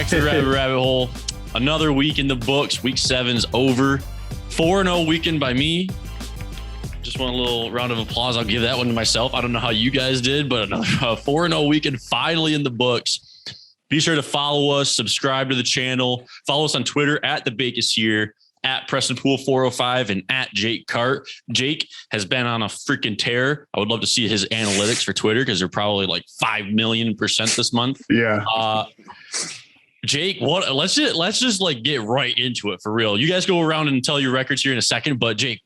back to the rabbit hole. Another week in the books. Week 7's over. 4-0 weekend by me. Just want a little round of applause. I'll give that one to myself. I don't know how you guys did, but another 4-0 weekend finally in the books. Be sure to follow us, subscribe to the channel, follow us on Twitter at @TheBakeIsHere, at PrestonPool405, and at Jake Cart. Jake has been on a freaking tear. I would love to see his analytics for Twitter because they're probably like 5 million% this month. Yeah. Jake, let's just like get right into it for real. You guys go around and tell your records here in a second, but Jake,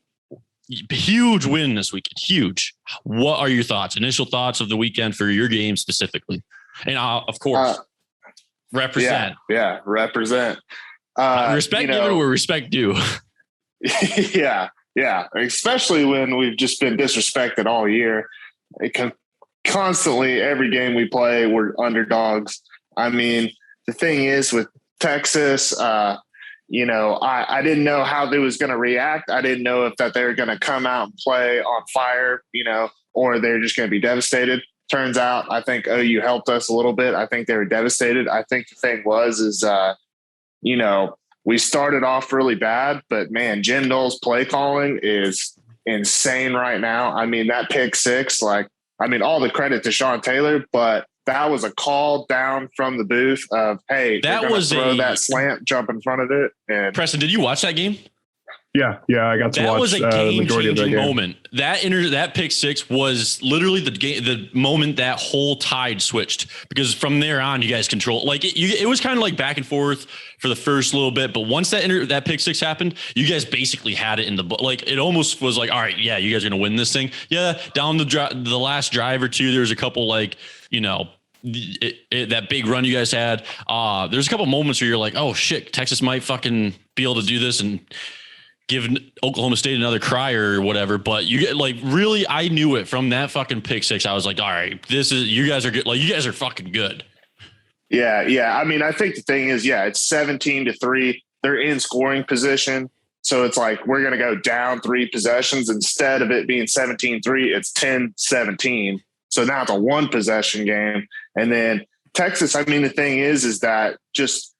huge win this weekend. Huge. What are your thoughts? Initial thoughts of the weekend for your game specifically? And of course, represent. Yeah, represent. Respect given where respect due. Yeah. Especially when we've just been disrespected all year. Constantly, every game we play, we're underdogs. I mean, the thing is with Texas, I didn't know how they was going to react. I didn't know if that they were going to come out and play on fire, or they're just going to be devastated. Turns out, I think OU helped us a little bit. I think they were devastated. I think the thing is, we started off really bad, but man, Jim Knowles' play calling is insane right now. I mean, that pick six, all the credit to Sean Taylor, but that was a call down from the booth of, hey, that was throw that slant, jump in front of it. And Preston, did you watch that game? Yeah, I got to watch. That was a game-changing moment. That pick six was literally the moment that whole tide switched, because from there on, you guys control. Like it was kind of like back and forth for the first little bit, but once that pick six happened, you guys basically had it in the book. Like it almost was like, all right, yeah, you guys are gonna win this thing. Yeah, down the last drive or two, there was a couple that big run you guys had. There's a couple moments where you're like, oh shit, Texas might fucking be able to do this and give Oklahoma State another cry or whatever. But you get really, I knew it from that fucking pick six. I was like, all right, you guys are good. Like, you guys are fucking good. Yeah. I mean, I think the thing is, it's 17-3. They're in scoring position. So it's like, we're going to go down 3 possessions. Instead of it being 17-3, it's 10-17. So now it's a 1 possession game. And then Texas, I mean, the thing is that just,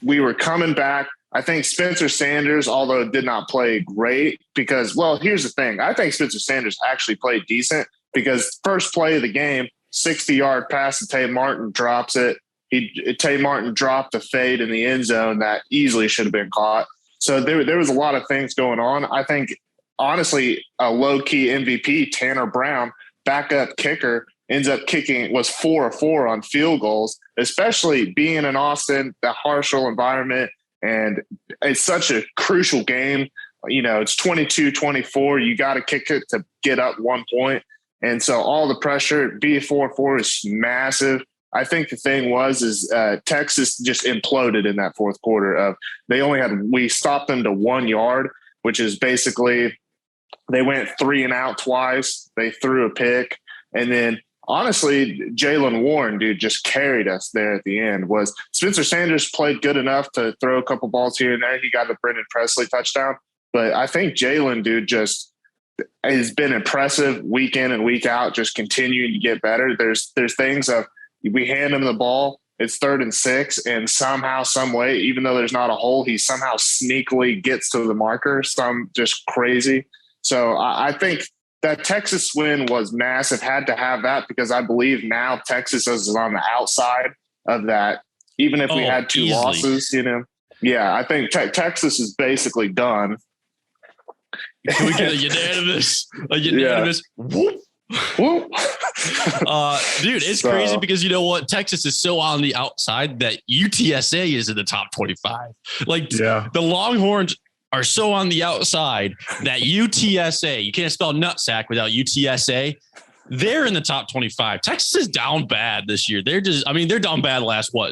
we were coming back. I think Spencer Sanders, although did not play great because, here's the thing. I think Spencer Sanders actually played decent because first play of the game, 60-yard pass to Tay Martin, drops it. Tay Martin dropped the fade in the end zone that easily should have been caught. So there was a lot of things going on. I think, honestly, a low-key MVP, Tanner Brown, backup kicker, was 4 of 4 on field goals, especially being in Austin, the Harshal environment. And it's such a crucial game. It's 22-24. You got to kick it to get up 1 point. And so all the pressure, be 4-4 is massive. I think the thing is Texas just imploded in that fourth quarter. We stopped them to 1 yard, which is basically they went 3 and out twice. They threw a pick. And then honestly, Jaylen Warren, dude, just carried us there at the end. Was Spencer Sanders played good enough to throw a couple balls here and there. He got the Brendan Presley touchdown. But I think Jaylen, dude, just has been impressive week in and week out, just continuing to get better. There's things of we hand him the ball, it's 3rd and 6, and somehow, some way, even though there's not a hole, he somehow sneakily gets to the marker. Some just crazy. So I think that Texas win was massive, had to have that because I believe now Texas is on the outside of that. Even if we had 2 easily. losses, Yeah, I think Texas is basically done. Can we get a unanimous? Whoop. Whoop. Dude, it's crazy because you know what? Texas is so on the outside that UTSA is in the top 25. The Longhorns are so on the outside that UTSA, you can't spell nutsack without UTSA. They're in the top 25. Texas is down bad this year. They're down bad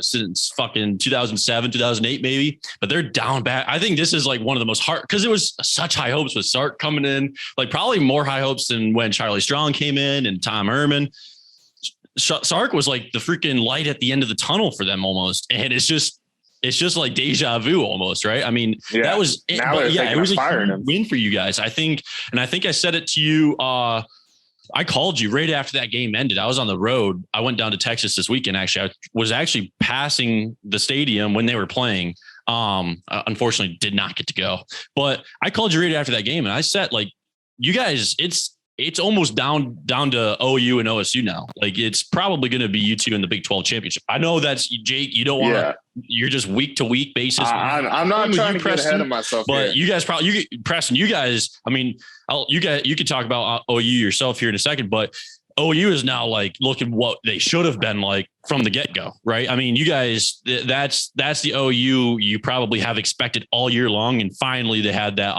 since fucking 2007, 2008, maybe, but they're down bad. I think this is like one of the most hard because it was such high hopes with Sark coming in, like probably more high hopes than when Charlie Strong came in and Tom Herman. Sark was like the freaking light at the end of the tunnel for them almost. And it's just like deja vu almost, right? I mean, that was it. It was a huge win for you guys. I think I said it to you I called you right after that game ended. I was on the road. I went down to Texas this weekend. Actually, I was actually passing the stadium when they were playing. Unfortunately did not get to go, but I called you right after that game and I said, like, you guys, it's almost down to OU and OSU now. Like, it's probably going to be you two in the Big 12 championship. I know that's Jake. You don't want to, you're just week to week basis. I'm not trying to get ahead of myself, but here. You guys probably, Preston, you guys, I mean, you could talk about OU yourself here in a second, but OU is now like looking what they should have been like from the get-go, right? I mean, you guys, that's the OU you probably have expected all year long. And finally they had that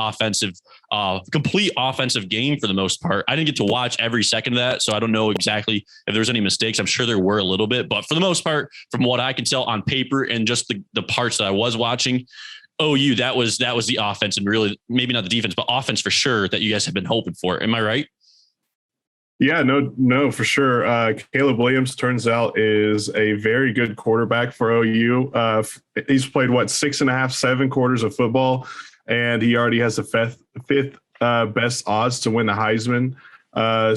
complete offensive game for the most part. I didn't get to watch every second of that, so I don't know exactly if there was any mistakes. I'm sure there were a little bit, but for the most part, from what I can tell on paper and just the parts that I was watching, OU, that was the offense, and really maybe not the defense, but offense for sure that you guys have been hoping for. Am I right? Yeah, no, for sure. Caleb Williams turns out is a very good quarterback for OU. He's played 6.5, 7 quarters of football, and he already has the fifth best odds to win the Heisman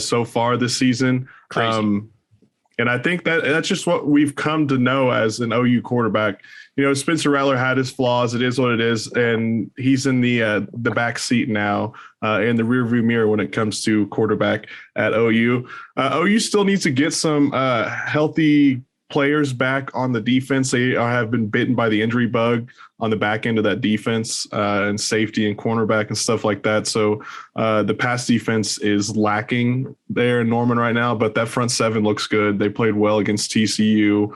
so far this season. Crazy. And I think that's just what we've come to know as an OU quarterback. You know, Spencer Rattler had his flaws. It is what it is, and he's in the back seat now, in the rearview mirror when it comes to quarterback at OU. OU still needs to get some healthy players back on the defense. They have been bitten by the injury bug on the back end of that defense, and safety and cornerback and stuff like that. So the pass defense is lacking there in Norman right now, but that front seven looks good. They played well against TCU.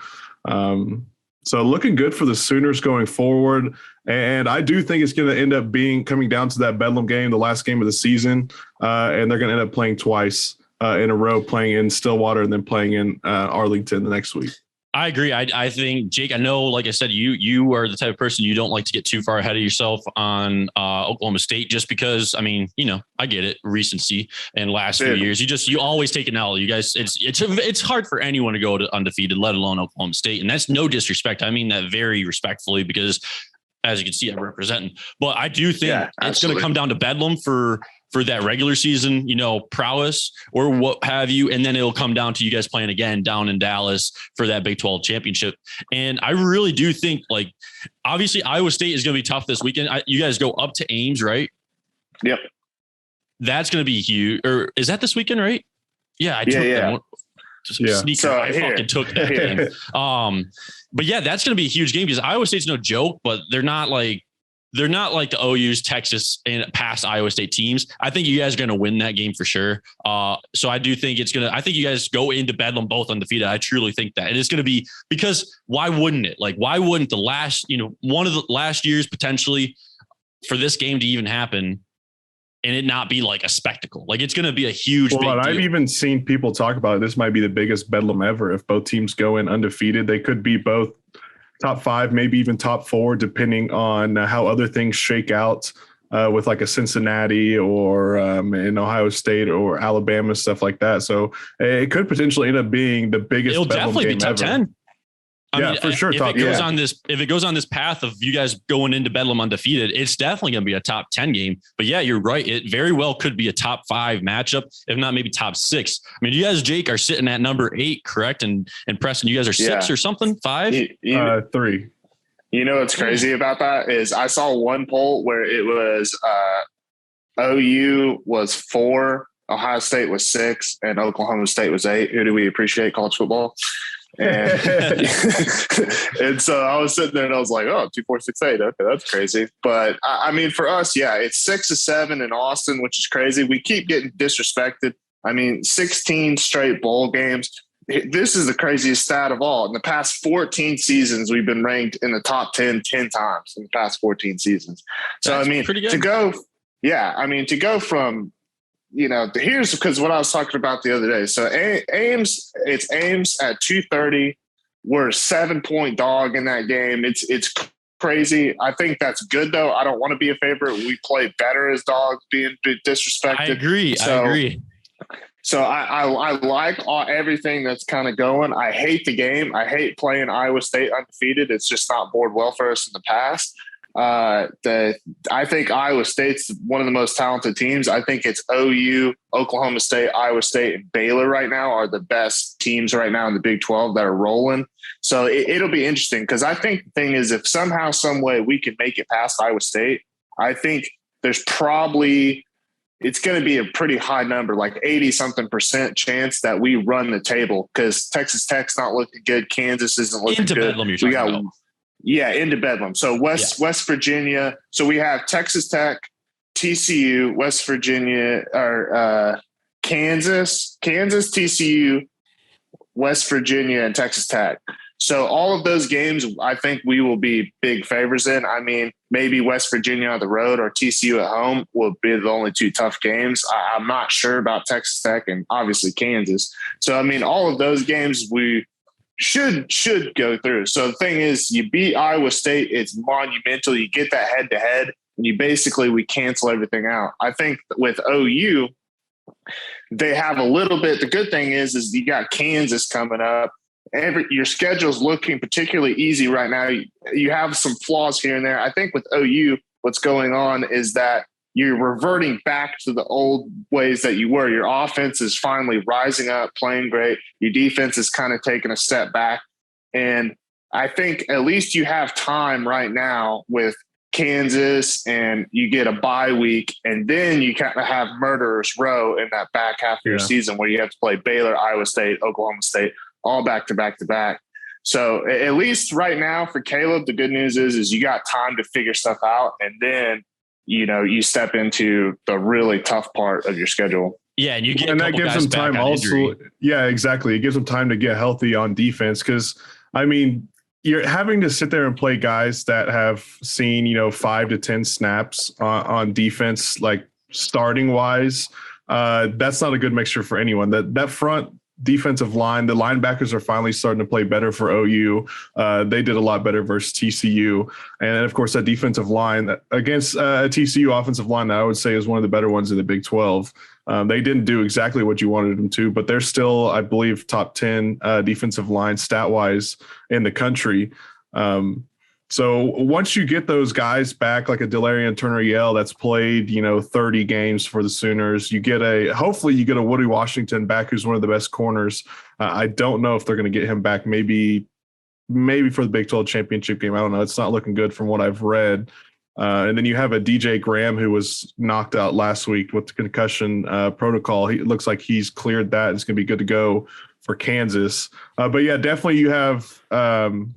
So looking good for the Sooners going forward. And I do think it's going to end up coming down to that Bedlam game, the last game of the season. And they're going to end up playing twice in a row, playing in Stillwater and then playing in Arlington the next week. I agree. I think, Jake, I know, like I said, you are the type of person you don't like to get too far ahead of yourself on Oklahoma State, just because, I mean, you know, I get it, recency and last few years. You always take an L. You guys, it's hard for anyone to go to undefeated, let alone Oklahoma State. And that's no disrespect. I mean that very respectfully, because as you can see, I'm representing. But I do think it's going to come down to Bedlam for that regular season, you know, prowess or what have you. And then it'll come down to you guys playing again down in Dallas for that Big 12 championship. And I really do think, like, obviously Iowa State is going to be tough this weekend. You guys go up to Ames, right? Yep. That's going to be huge. Or is that this weekend, right? Yeah. I took them. Sneaker. So I fucking took that game. But yeah, that's going to be a huge game because Iowa State's no joke, but they're not like the OU's, Texas, and past Iowa State teams. I think you guys are going to win that game for sure. So I do think I think you guys go into Bedlam both undefeated. I truly think that. And it's going to be, because why wouldn't it? Like, why wouldn't one of the last years potentially for this game to even happen and it not be like a spectacle? Like, it's going to be a huge big deal. I've even seen people talk about it. This might be the biggest Bedlam ever. If both teams go in undefeated, they could be both top 5, maybe even top 4, depending on how other things shake out with like a Cincinnati or in Ohio State or Alabama, stuff like that. So it could potentially end up being the biggest. It'll Bedlam definitely game be top ever. 10. I mean, for sure. If it goes on this path of you guys going into Bedlam undefeated, it's definitely going to be a top 10 game. But yeah, you're right. It very well could be a top 5 matchup, if not maybe top 6. I mean, you guys, Jake, are sitting at number 8, correct? And Preston, you guys are 6 or something, 5? 3. You know what's crazy about that is I saw one poll where it was OU was 4, Ohio State was 6, and Oklahoma State was 8. Who do we appreciate college football? And, and so I was sitting there and I was like, 2, 4, 6, 8. Okay, that's crazy. But I mean, for us, it's 6-7 in Austin, which is crazy. We keep getting disrespected. I mean, 16 straight bowl games. This is the craziest stat of all. In the past 14 seasons, we've been ranked in the top 10 times in the past 14 seasons. So, that's, I mean, to go from, here's because what I was talking about the other day. So Ames at 230. We're a 7-point dog in that game. It's crazy. I think that's good though. I don't want to be a favorite. We play better as dogs being disrespected. I agree. So I like everything that's kind of going. I hate the game. I hate playing Iowa State undefeated. It's just not bored well for us in the past. I think Iowa State's one of the most talented teams. I think it's OU, Oklahoma State, Iowa State, and Baylor right now are the best teams right now in the Big 12 that are rolling. So it'll be interesting because I think the thing is if somehow, some way we can make it past Iowa State, I think there's probably it's going to be a pretty high number, like 80-something% chance that we run the table because Texas Tech's not looking good. Kansas isn't looking into good. Bedlam, you're talking about. Yeah, into Bedlam. So West Virginia. So we have Texas Tech, TCU, West Virginia, or Kansas, TCU, West Virginia, and Texas Tech. So all of those games, I think we will be big favors in. I mean, maybe West Virginia on the road or TCU at home will be the only two tough games. I'm not sure about Texas Tech and obviously Kansas. So, I mean, all of those games we should go through. So the thing is, you beat Iowa State, it's monumental. You get that head-to-head, and we cancel everything out. I think with OU, they have a little bit. The good thing is you got Kansas coming up. Your schedule's looking particularly easy right now. You have some flaws here and there. I think with OU, what's going on is that you're reverting back to the old ways that you were. Your offense is finally rising up, playing great. Your defense is kind of taking a step back. And I think at least you have time right now with Kansas and you get a bye week, and then you kind of have murderer's row in that back half of your season where you have to play Baylor, Iowa State, Oklahoma State, all back to back to back. So at least right now for Caleb, the good news is you got time to figure stuff out. And then, you step into the really tough part of your schedule. Yeah. And that gives them time also. Injury. Yeah, exactly. It gives them time to get healthy on defense. Cause I mean, you're having to sit there and play guys that have seen, 5 to 10 snaps on defense, like starting wise. That's not a good mixture for anyone. That front defensive line, the linebackers are finally starting to play better for OU. They did a lot better versus TCU. And of course, that defensive line against a TCU offensive line that I would say is one of the better ones in the Big 12. They didn't do exactly what you wanted them to, but they're still, I believe, top 10 defensive line stat-wise in the country. So once you get those guys back, like a Delarian Turner-Yell that's played, 30 games for the Sooners, hopefully you get a Woody Washington back, who's one of the best corners. I don't know if they're going to get him back, maybe for the Big 12 championship game. I don't know. It's not looking good from what I've read. And then you have a DJ Graham who was knocked out last week with the concussion protocol. It looks like he's cleared that and it's going to be good to go for Kansas. But yeah, definitely you have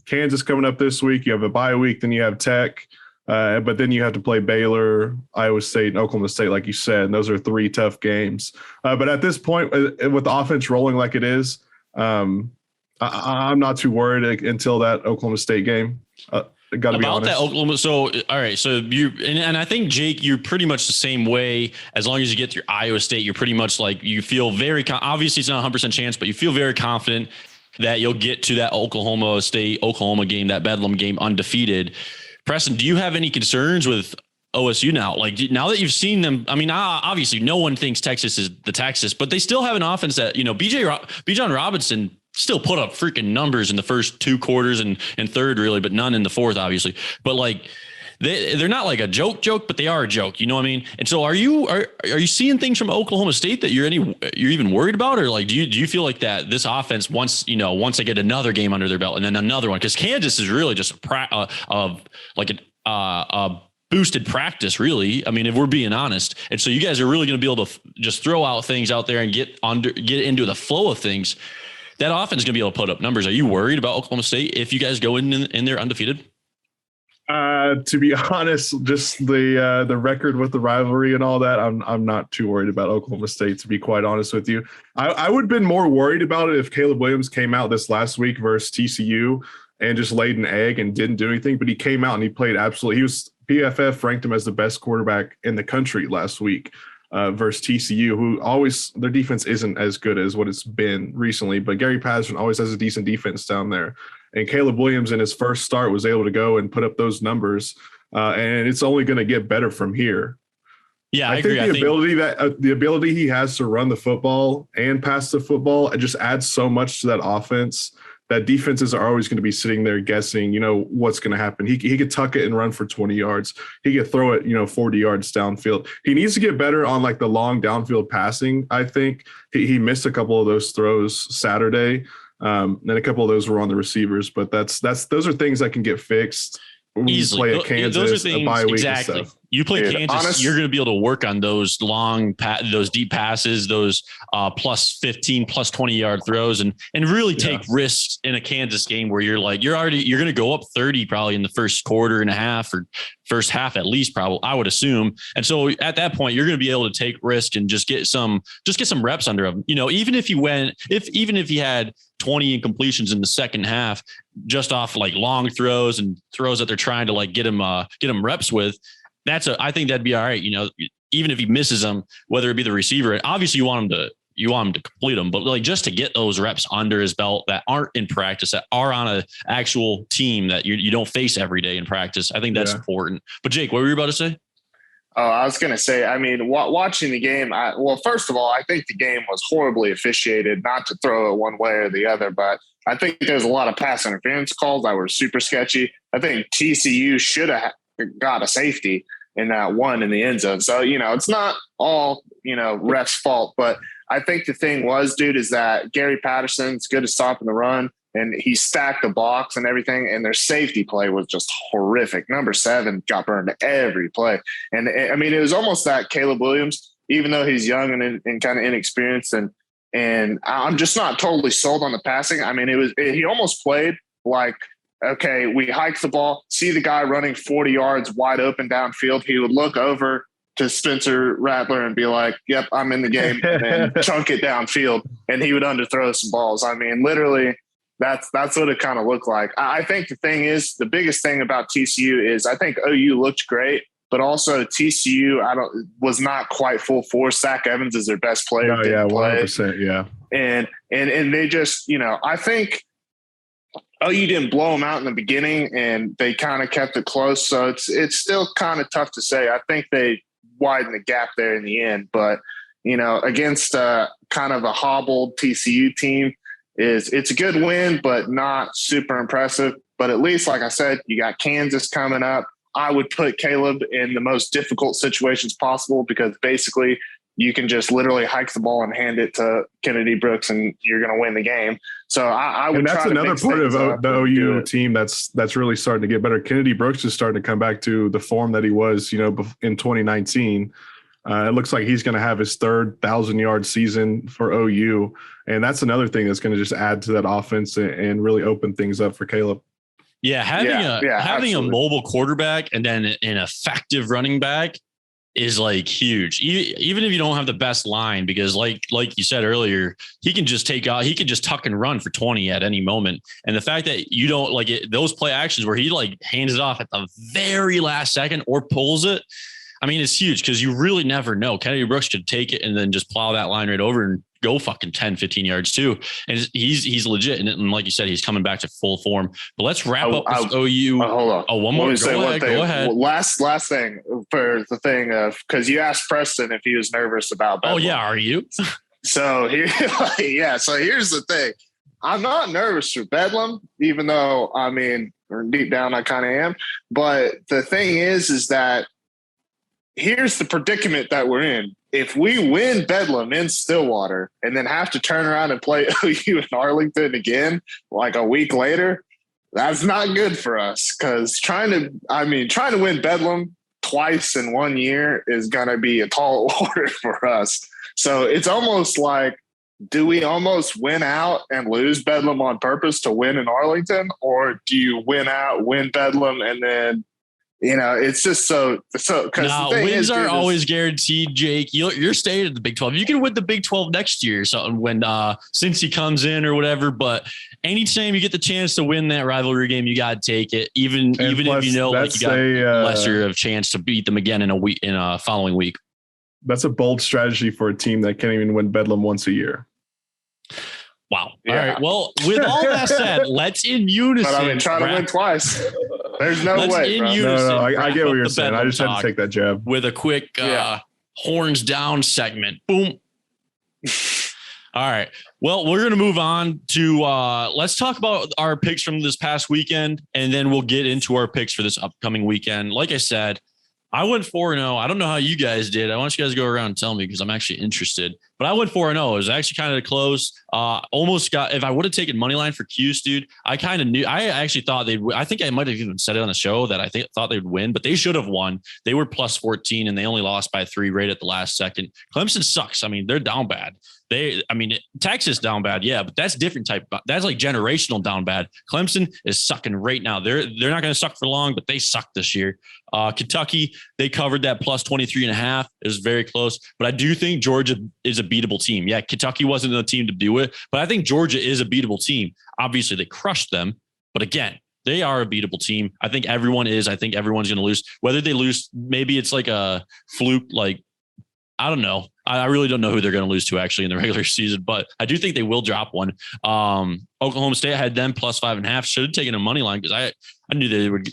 Kansas coming up this week. You have a bye week, then you have Tech, but then you have to play Baylor, Iowa State, and Oklahoma State, like you said. And those are 3 tough games. But at this point, with the offense rolling like it is, I'm not too worried until that Oklahoma State game. Gotta be honest. That Oklahoma. So, all right. So and I think Jake, you're pretty much the same way. As long as you get through Iowa State, you're pretty much like, you feel very, obviously it's not 100% chance, but you feel very confident that you'll get to that Oklahoma game, that Bedlam game, undefeated. Preston, do you have any concerns with OSU now? Like, now that you've seen them, I mean, obviously no one thinks Texas is the Texas, but they still have an offense that, Bijan Robinson still put up freaking numbers in the first 2 quarters and third really, but none in the fourth, obviously. But like they're not like a joke, but they are a joke. You know what I mean? And so are you seeing things from Oklahoma State that you're even worried about? Or like, do you feel like that this offense, once they get another game under their belt and then another one, because Kansas is really just a boosted practice, really. I mean, if we're being honest. And so you guys are really going to be able to just throw out things out there and get into the flow of things. That offense is going to be able to put up numbers. Are you worried about Oklahoma State if you guys go in there undefeated? To be honest, just the record with the rivalry and all that, I'm not too worried about Oklahoma State, to be quite honest with you. I would have been more worried about it if Caleb Williams came out this last week versus TCU and just laid an egg and didn't do anything. But he came out and he played PFF ranked him as the best quarterback in the country last week. Versus TCU, who always, their defense isn't as good as what it's been recently, but Gary Patterson always has a decent defense down there. And Caleb Williams in his first start was able to go and put up those numbers, and it's only going to get better from here. Yeah, I agree. agree. The ability he has to run the football and pass the football, it just adds so much to that offense that defenses are always going to be sitting there guessing, what's going to happen. He could tuck it and run for 20 yards. He could throw it, 40 yards downfield. He needs to get better on like the long downfield passing. I think he missed a couple of those throws Saturday. And a couple of those were on the receivers, but those are things that can get fixed. Easily. Play at Kansas, those are things, a bye week exactly. and stuff. You play Kansas, you're going to be able to work on those those deep passes, those plus 15, plus 20-yard throws, and really take risks in a Kansas game where you're going to go up 30 probably in the first quarter and a half, or first half at least, probably, I would assume. And so at that point, you're going to be able to take risk and just get some reps under him. Even if he had 20 incompletions in the second half, just off like long throws and throws that they're trying to like get him reps with, I think that'd be all right. Even if he misses them, whether it be the receiver, obviously you want him to complete them, but like just to get those reps under his belt that aren't in practice, that are on an actual team that you don't face every day in practice. I think that's important. But Jake, what were you about to say? Oh, I was going to say, I mean, watching the game, first of all, I think the game was horribly officiated, not to throw it one way or the other, but I think there's a lot of pass interference calls that were super sketchy. I think TCU should have got a safety in that one in the end zone. So, it's not all, ref's fault, but I think the thing was, dude, is that Gary Patterson's good at stopping the run, and he stacked the box and everything, and their safety play was just horrific. Number 7 got burned every play. And I mean, it was almost that Caleb Williams, even though he's young and kind of inexperienced, and I'm just not totally sold on the passing. I mean, he almost played like, okay, we hike the ball, see the guy running 40 yards wide open downfield. He would look over to Spencer Rattler and be like, yep, I'm in the game, and chunk it downfield. And he would underthrow some balls. I mean, literally, that's what it kind of looked like. I think the thing is, the biggest thing about TCU is I think OU looked great, but also TCU was not quite full force. Zach Evans is their best player. Oh, yeah, 100%. Yeah. And they just, I think OU didn't blow them out in the beginning, and they kind of kept it close. So it's still kind of tough to say. I think they widened the gap there in the end, but against kind of a hobbled TCU team, it's a good win, but not super impressive. But at least, like I said, you got Kansas coming up. I would put Caleb in the most difficult situations possible, because basically you can just literally hike the ball and hand it to Kennedy Brooks, and you're going to win the game. So I would. And that's try to another part of the OU team that's really starting to get better. Kennedy Brooks is starting to come back to the form that he was, in 2019. It looks like he's going to have his third 1,000-yard season for OU. And that's another thing that's going to just add to that offense and really open things up for Caleb. Yeah, having a mobile quarterback and then an effective running back is like huge. Even if you don't have the best line, because like you said earlier, he can just tuck and run for 20 at any moment. And the fact that you don't like it, those play actions where he like hands it off at the very last second or pulls it, I mean, it's huge, because you really never know. Kennedy Brooks could take it and then just plow that line right over and go fucking 10, 15 yards too. And he's legit. And like you said, he's coming back to full form. But let's wrap up with OU. Hold on. Oh, one more. Go ahead. Well, last thing for the thing of, because you asked Preston if he was nervous about bedlam. Oh, yeah. Are you? So here, So here's the thing. I'm not nervous for bedlam, even though, I mean, deep down I kind of am. But the thing is that here's the predicament that we're in. If we win bedlam in Stillwater and then have to turn around and play OU in Arlington again, like a week later, that's not good for us, because trying to win bedlam twice in 1 year is going to be a tall order for us. So it's almost like, do we almost win out and lose bedlam on purpose to win in Arlington? Or do you win bedlam, and then, it's just so because wins are always guaranteed, Jake. You're staying at the Big 12. You can win the Big 12 next year or something when since he comes in or whatever. But anytime you get the chance to win that rivalry game, you got to take it. Even if like you got lesser of chance to beat them again in a following week. That's a bold strategy for a team that can't even win bedlam once a year. Wow. Yeah. All right. Well, with all that said, let's in unison. But I've been trying to win twice. There's no way. In unison, no, I get what you're saying. I just had to take that jab with a quick horns down segment. Boom. All right. Well, we're going to move on to let's talk about our picks from this past weekend, and then we'll get into our picks for this upcoming weekend. Like I said, I went 4-0. I don't know how you guys did. I want you guys to go around and tell me because I'm actually interested. But I went 4-0. It was actually kind of close. Almost got, if I would have taken money line for Q's, dude, I kind of knew. I actually thought I think I might have even said it on the show that I thought they'd win, but they should have won. They were plus 14 and they only lost by 3 right at the last second. Clemson sucks. I mean, they're down bad. Texas down bad, yeah, but that's different type. That's like generational down bad. Clemson is sucking right now. They're not going to suck for long, but they suck this year. Kentucky, they covered that plus 23.5. It was very close, but I do think Georgia is a beatable team. Yeah, Kentucky wasn't the team to do it, but I think Georgia is a beatable team. Obviously, they crushed them, but again, they are a beatable team. I think everyone is. I think everyone's going to lose. Whether they lose, maybe it's like a fluke, like I don't know. I really don't know who they're going to lose to actually in the regular season, but I do think they will drop one. Oklahoma State had them plus 5.5. Should have taken a money line because I knew they would.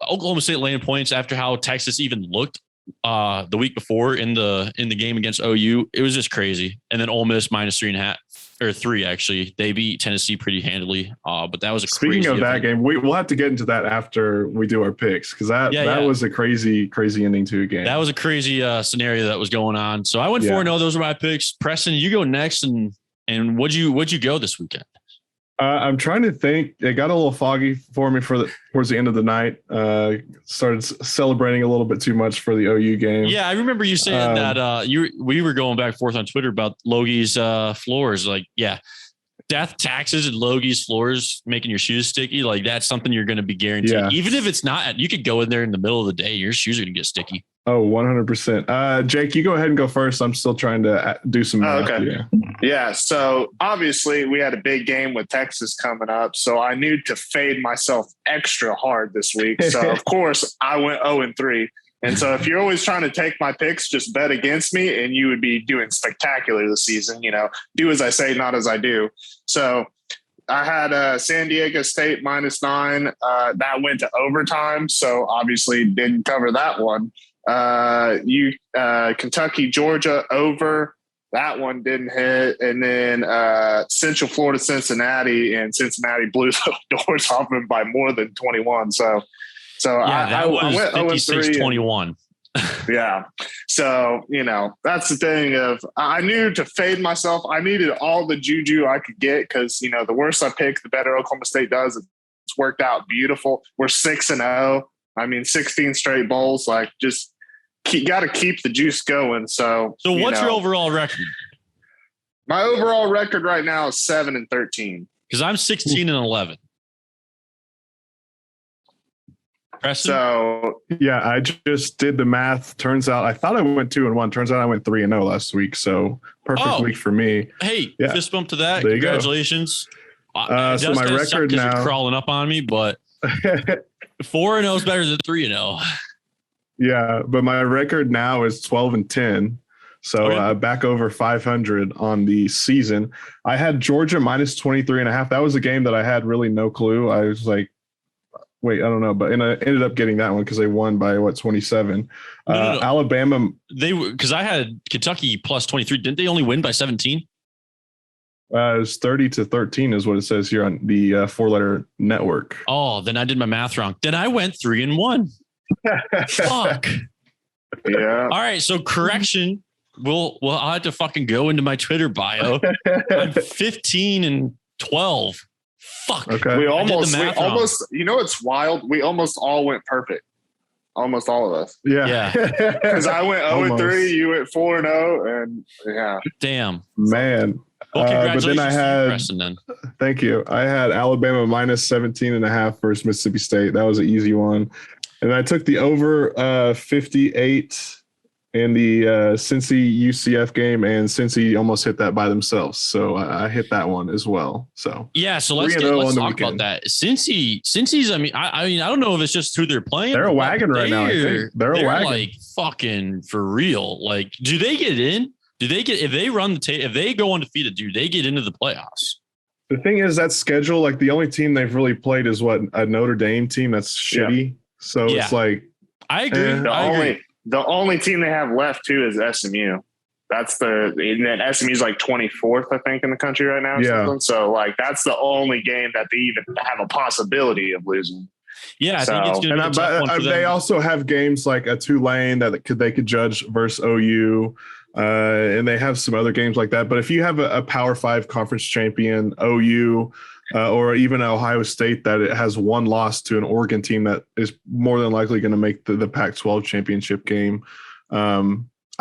Oklahoma State laying points after how Texas even looked the week before in the game against OU. It was just crazy. And then Ole Miss minus 3.5 or 3 actually. They beat Tennessee pretty handily. But that was a speaking crazy of that event. game. We'll have to get into that after we do our picks because that was a crazy ending to a game. That was a crazy scenario that was going on. So I went 4-0. Those are my picks. Preston, you go next, and what'd you go this weekend? I'm trying to think. It got a little foggy for me towards the end of the night. Started celebrating a little bit too much for the OU game. Yeah, I remember you saying that we were going back and forth on Twitter about Logie's floors. Like, yeah, death, taxes, and Logie's floors making your shoes sticky. Like that's something you're going to be guaranteed. Yeah. Even if it's not, you could go in there in the middle of the day. Your shoes are going to get sticky. Oh, 100%. Jake, you go ahead and go first. I'm still trying to do some math. Okay. Yeah. So obviously we had a big game with Texas coming up. So I knew to fade myself extra hard this week. So of course I went 0-3. And so if you're always trying to take my picks, just bet against me and you would be doing spectacular this season. Do as I say, not as I do. So I had San Diego State minus 9. That went to overtime. So obviously didn't cover that one. Kentucky, Georgia over. That one didn't hit. And then Central Florida, Cincinnati, and Cincinnati blew the doors off them by more than 21. So I went 56-21. Yeah. So, that's the thing of I knew to fade myself. I needed all the juju I could get because, the worse I pick, the better Oklahoma State does. It's worked out beautiful. We're 6-0. 16 straight bowls, just got to keep the juice going. So what's your overall record? My overall record right now is 7-13. Because I'm 16-11. Preston? So yeah, I just did the math. Turns out I thought I went 2-1. Turns out I went 3-0 last week. So perfect week for me. Hey, fist bump to that. There Congratulations. So my record now you're crawling up on me, but 4-0 is better than 3-0. Yeah, but my record now is 12-10. So back over 500 on the season. I had Georgia minus 23.5. That was a game that I had really no clue. I was like, wait, I don't know. But I ended up getting that one because they won by 27. No. Alabama. Because I had Kentucky plus 23. Didn't they only win by 17? It was 30-13 is what it says here on the 4-letter network. Oh, then I did my math wrong. Then I went 3-1. Fuck. Yeah. All right. So correction. I'll have to fucking go into my Twitter bio. I'm 15-12. Fuck. Okay. We almost, it's wild. We almost all went perfect. Almost all of us. Yeah. Because I went 0-3, you went 4-0, and yeah. Damn. Man. Well, congratulations but then I had, Preston, then. Thank you. I had Alabama minus 17.5 versus Mississippi State. That was an easy one. And I took the over 58 in the Cincy UCF game, and Cincy almost hit that by themselves. So I hit that one as well. So yeah, so let's talk about that. Cincy's. I don't know if it's just who they're playing. They're a wagon right now. I think they're a wagon. Like fucking for real. Like, do they get in? If they run if they go undefeated, do they get into the playoffs? The thing is that schedule, like the only team they've really played is a Notre Dame team that's shitty. Yeah. So it's like I agree. The only team they have left too is SMU. That's and then SMU's like 24th, I think, in the country right now. Or something. So like, that's the only game that they even have a possibility of losing. Yeah, I think it's going to be a tough one for them. They also have games like a Tulane that they could judge versus OU, and they have some other games like that. But if you have a Power 5 conference champion, OU, or even Ohio State that it has one loss to an Oregon team that is more than likely going to make the Pac-12 championship game,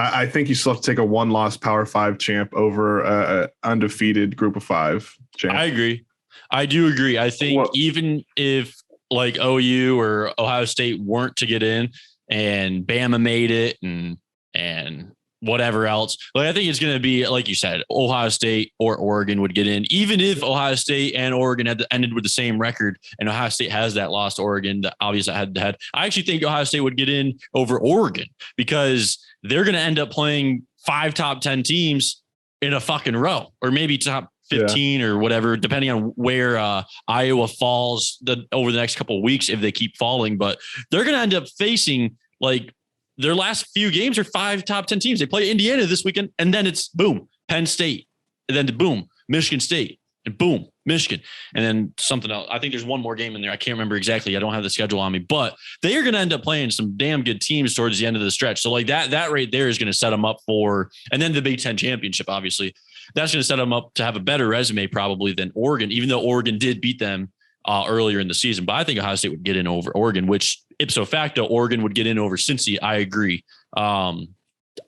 I think you still have to take a one-loss Power 5 champ over a undefeated Group of 5 champ. I agree. I do agree. I think even if like OU or Ohio State weren't to get in and Bama made it and whatever else, like I think it's going to be, like you said, Ohio State or Oregon would get in, even if Ohio State and Oregon had ended with the same record and Ohio State has that loss to Oregon, the obvious head-to-head. I actually think Ohio State would get in over Oregon because they're going to end up playing 5 top 10 teams in a fucking row, or maybe top 15 or whatever, depending on where Iowa falls over the next couple of weeks, if they keep falling. But they're going to end up facing, like, their last few games are 5 top 10 teams. They play Indiana this weekend, and then it's boom, Penn State, and then boom, Michigan State, and boom, Michigan, and then something else. I think there's one more game in there. I can't remember exactly. I don't have the schedule on me, but they are going to end up playing some damn good teams towards the end of the stretch. So like that right there is going to set them up for, and then the Big Ten championship, obviously, that's going to set them up to have a better resume probably than Oregon, even though Oregon did beat them earlier in the season. But I think Ohio State would get in over Oregon, which ipso facto, Oregon would get in over Cincy. I agree. Iowa.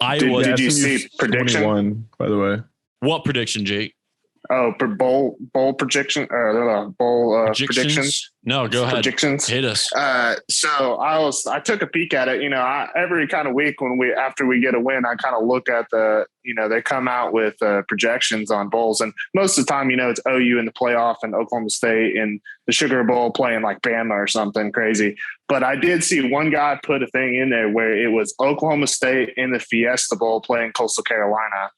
Did you see prediction? 21, by the way. What prediction, Jake? Oh, bowl prediction or bowl predictions? No, go ahead. Predictions. Hit us. So I took a peek at it. Every kind of week after we get a win, I kind of look at they come out with projections on bowls, and most of the time, it's OU in the playoff and Oklahoma State in the Sugar Bowl playing like Bama or something crazy. But I did see one guy put a thing in there where it was Oklahoma State in the Fiesta Bowl playing Coastal Carolina.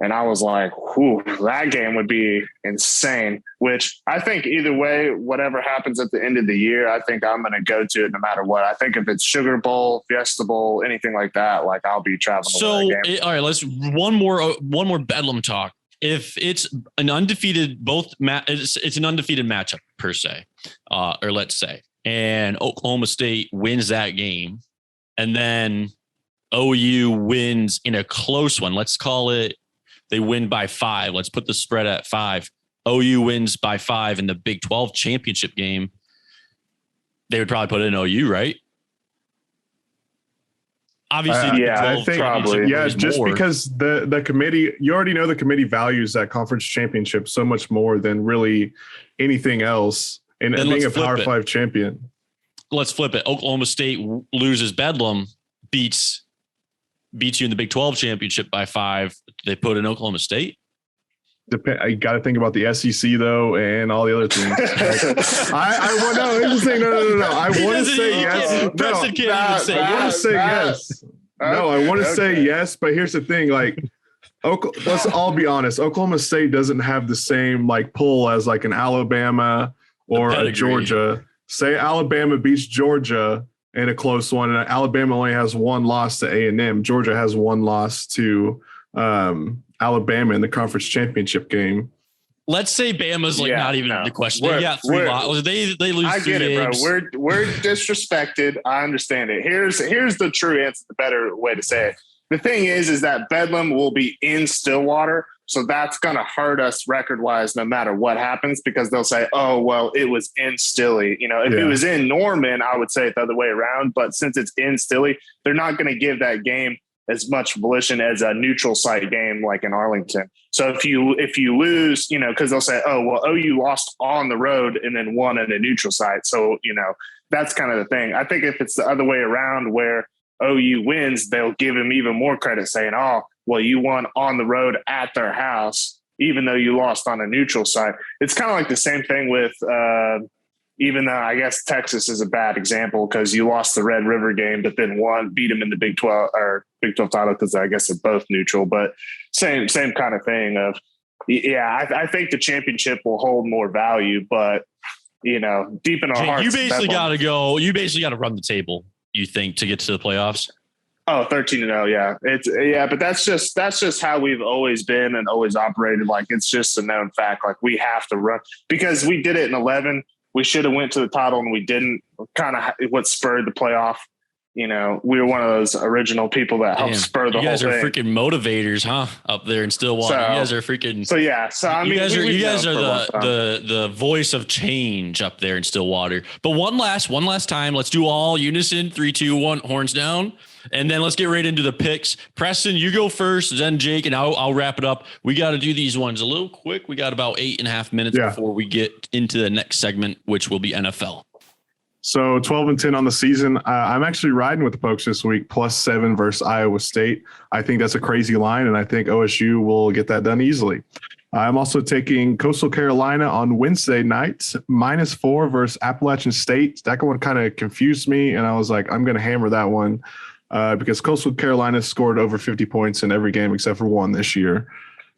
And I was like, whew, that game would be insane, which I think either way, whatever happens at the end of the year, I think I'm going to go to it no matter what. I think if it's Sugar Bowl, Fiesta Bowl, anything like that, like I'll be traveling. So, all right, let's one more bedlam talk. If it's an undefeated, it's an undefeated matchup per se, or let's say, and Oklahoma State wins that game, and then OU wins in a close one. Let's call it, they win by 5. Let's put the spread at 5. OU wins by 5 in the Big 12 championship game. They would probably put it in OU, right? Obviously, I think probably. Yeah, just more. Because the committee, you already know the committee values that conference championship so much more than really anything else. And being a Power 5 champion. Let's flip it. Oklahoma State loses Bedlam, beats you in the Big 12 championship by 5. They put in Oklahoma State. I got to think about the SEC though, and all the other things. I want no. I want to say yes. Preston can't even say. I want to say yes. No, I want to say yes, but here's the thing: like, let's all be honest. Oklahoma State doesn't have the same like pull as like an Alabama or a Georgia. Say Alabama beats Georgia in a close one, and Alabama only has one loss to A&M. Georgia has one loss to Alabama in the conference championship game. Let's say Bama's not even the question. They got 3 losses. They lose. I get it, bro. We're disrespected. I understand it. Here's the true answer. The better way to say it. The thing is that Bedlam will be in Stillwater. So that's going to hurt us record-wise no matter what happens, because they'll say, oh, well, it was in Stilly. If it was in Norman, I would say it the other way around. But since it's in Stilly, they're not going to give that game as much volition as a neutral site game like in Arlington. So if you lose, because they'll say, oh, well, OU lost on the road and then won at a neutral site. So, that's kind of the thing. I think if it's the other way around where OU wins, they'll give him even more credit saying, oh, well, you won on the road at their house, even though you lost on a neutral site. It's kind of like the same thing with, even though I guess Texas is a bad example because you lost the Red River game, but then beat them in the Big 12 title because I guess they're both neutral, but same kind of thing of, I think the championship will hold more value, but deep in our hearts. You basically got to run the table, you think, to get to the playoffs? Oh, 13-0. Yeah. But that's just how we've always been and always operated. Like, it's just a known fact. Like, we have to run because we did it in 11. We should have went to the title and we didn't. Kind of what spurred the playoff. We were one of those original people that helped spur the whole thing. You guys are freaking motivators, huh? Up there in Stillwater. You guys are freaking. So yeah. So I mean, you guys are the voice of change up there in Stillwater. But one last time, let's do all unison. 3, 2, 1, horns down. And then let's get right into the picks. Preston, you go first, then Jake, and I'll wrap it up. We got to do these ones a little quick. We got about 8.5 minutes before we get into the next segment, which will be NFL. So 12-10 on the season. I'm actually riding with the Pokes this week, +7 versus Iowa State. I think that's a crazy line, and I think OSU will get that done easily. I'm also taking Coastal Carolina on Wednesday night, -4 versus Appalachian State. That one kind of confused me, and I was like, I'm going to hammer that one because Coastal Carolina scored over 50 points in every game except for one this year.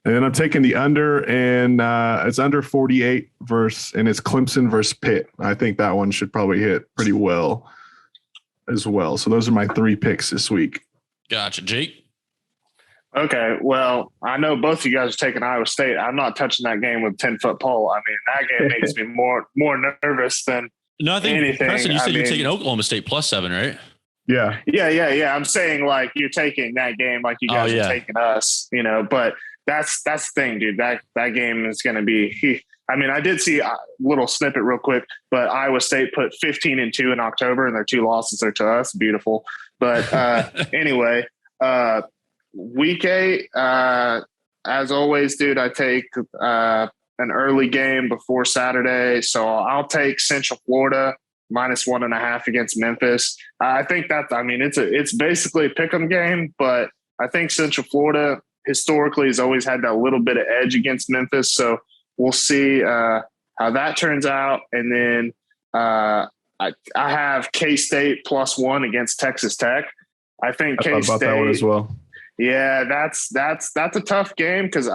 And then I'm taking the under, and it's under 48 and it's Clemson versus Pitt. I think that one should probably hit pretty well as well. So those are my 3 picks this week. Gotcha. Jake? Okay. Well, I know both of you guys are taking Iowa State. I'm not touching that game with a 10-foot pole. I mean, that game makes me more nervous than I think anything. Preston, you said you're taking Oklahoma State +7, right? Yeah. I'm saying like you're taking that game like you guys are taking us, but that's the thing, dude. That game is going to be. I mean, I did see a little snippet real quick, but Iowa State put 15-2 in October, and their 2 losses are to us. Beautiful. But anyway, week 8, as always, dude. I take an early game before Saturday, so I'll take Central Florida -1.5 against Memphis. I think that. I mean, it's basically a pick'em game, but I think Central Florida historically has always had that little bit of edge against Memphis. So we'll see how that turns out. And then I have K-State +1 against Texas Tech. I think K-State about that one as well. Yeah, that's a tough game because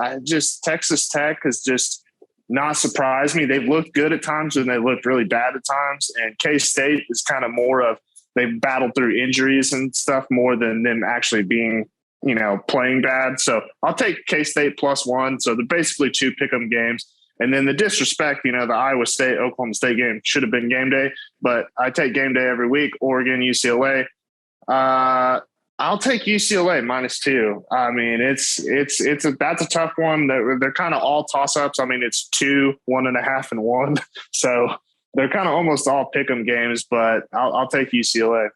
Texas Tech has just not surprised me. They've looked good at times and they've looked really bad at times. And K-State is kind of more of they've battled through injuries and stuff more than them actually being playing bad. So I'll take K-State +1. So they're basically 2 pick'em games. And then the disrespect, the Iowa State, Oklahoma State game should have been game day, but I take game day every week. Oregon, UCLA. I'll take UCLA -2. I mean, that's a tough one. They're kind of all toss-ups. I mean, it's 2, 1.5, and 1. So they're kind of almost all pick'em games, but I'll take UCLA.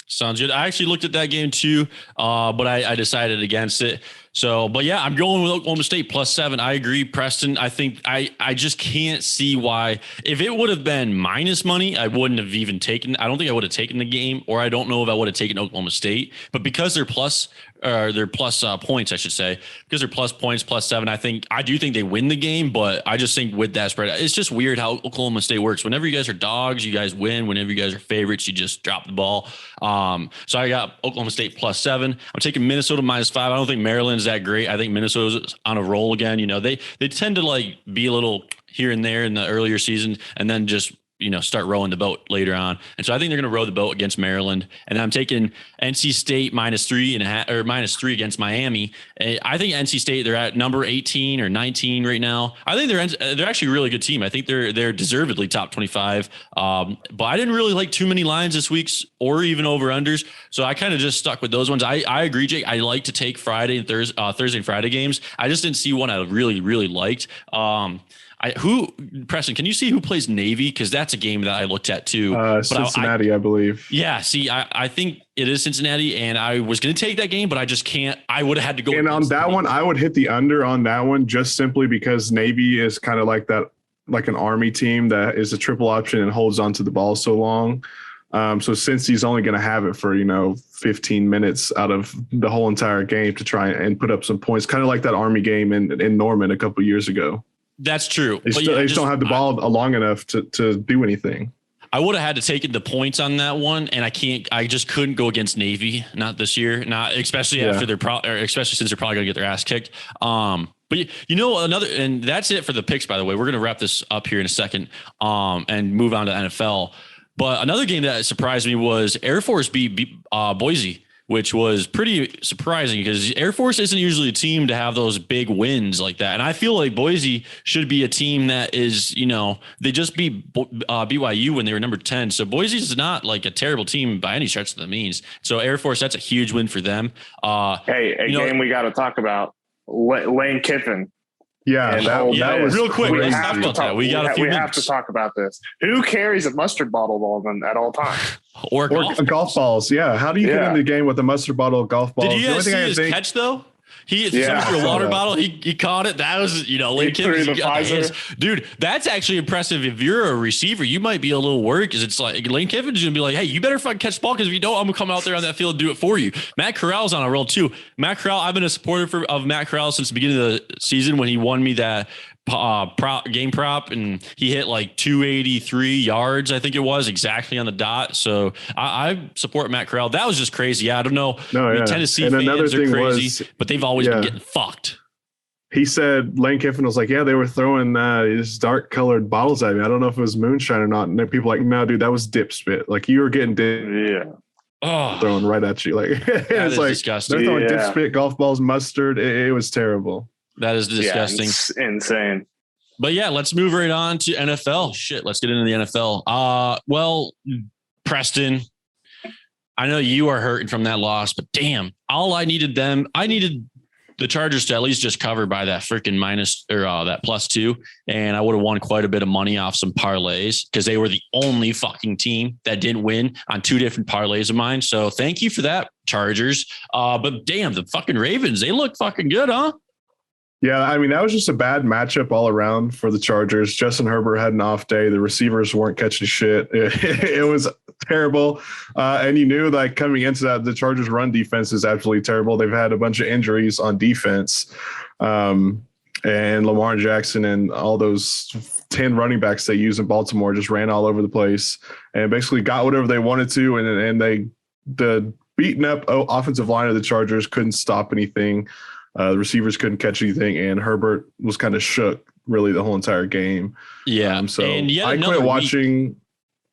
Sounds good. I actually looked at that game too, but I decided against it. So, but yeah, I'm going with Oklahoma State +7. I agree, Preston. I think I just can't see why. If it would have been minus money, I wouldn't have even taken. I don't think I would have taken the game, or I don't know if I would have taken Oklahoma State. But because they're plus points, I should say, because they're plus points, +7. I do think they win the game, but I just think with that spread, it's just weird how Oklahoma State works. Whenever you guys are dogs, you guys win. Whenever you guys are favorites, you just drop the ball. So I got Oklahoma State +7. I'm taking Minnesota -5. I don't think Maryland's that great. I think Minnesota's on a roll again. They tend to like be a little here and there in the earlier season, and then just start rowing the boat later on. And so I think they're going to row the boat against Maryland. And I'm taking NC State -3.5 or -3 against Miami. I think NC State, they're at number 18 or 19 right now. I think they're actually a really good team. I think they're deservedly top 25. But I didn't really like too many lines this week or even over unders. So I kind of just stuck with those ones. I agree, Jake. I like to take Thursday and Friday games. I just didn't see one I really, really liked. Preston, can you see who plays Navy? Because that's a game that I looked at too. Cincinnati, I believe. Yeah. See, I think it is Cincinnati, and I was going to take that game, but I just can't. I would have had to go. And on that one, I would hit the under on that one just simply because Navy is kind of like that, like an Army team that is a triple option and holds onto the ball so long. So since he's only going to have it for 15 minutes out of the whole entire game to try and put up some points, kind of like that Army game in Norman a couple of years ago. That's true. They just don't have the ball long enough to do anything. I would have had to take the points on that one, and I just couldn't go against Navy, not this year, especially after especially since they're probably going to get their ass kicked. But and that's it for the picks, by the way. We're going to wrap this up here in a second and move on to NFL. But another game that surprised me was Air Force beat Boise which was pretty surprising because Air Force isn't usually a team to have those big wins like that. And I feel like Boise should be a team that is, they just beat BYU when they were number 10. So Boise is not like a terrible team by any stretch of the means. So Air Force, that's a huge win for them. Game we got to talk about, Lane Kiffin. Yeah, that was real quick. crazy. Let's talk about that. We got a few minutes. We have to talk about this. Who carries a mustard bottle ball at all times? Or golf balls. Yeah. How do you get in the game with a mustard bottle of golf balls? Did you guys see his catch though? He threw a water bottle. He caught it. That was, Lane Kiffin. Dude, that's actually impressive. If you're a receiver, you might be a little worried because it's like Lane Kiffin's going to be like, hey, you better fucking catch the ball because if you don't, I'm going to come out there on that field and do it for you. Matt Corral's on a roll too. Matt Corral, I've been a supporter of Matt Corral since the beginning of the season when he won me that game prop and he hit like 283 yards, I think it was, exactly on the dot. So I support Matt Corral. That was just crazy. Yeah, I don't know. Tennessee and fans are crazy, but they've always been getting fucked. He said, Lane Kiffin was like, yeah, they were throwing these dark colored bottles at me. I don't know if it was moonshine or not. And then people were like, no, dude, that was dip spit. Like you were getting thrown right at you. Like it's like disgusting. They're throwing dip spit, golf balls, mustard. It was terrible. That is disgusting. It's insane. But yeah, let's move right on to NFL. Shit, let's get into the NFL. Well, Preston, I know you are hurting from that loss, but damn, I needed the Chargers to at least just cover by that freaking minus or that +2. And I would have won quite a bit of money off some parlays because they were the only fucking team that didn't win on 2 different parlays of mine. So thank you for that, Chargers. But damn, the fucking Ravens, they look fucking good, huh? Yeah, I mean, that was just a bad matchup all around for the Chargers. Justin Herbert had an off day. The receivers weren't catching shit. It was terrible. And you knew like coming into that, the Chargers run defense is absolutely terrible. They've had a bunch of injuries on defense. And Lamar Jackson and all those 10 running backs they use in Baltimore just ran all over the place and basically got whatever they wanted to. And the beaten up offensive line of the Chargers couldn't stop anything. The receivers couldn't catch anything, and Herbert was kind of shook really the whole entire game. Yeah. So I quit watching.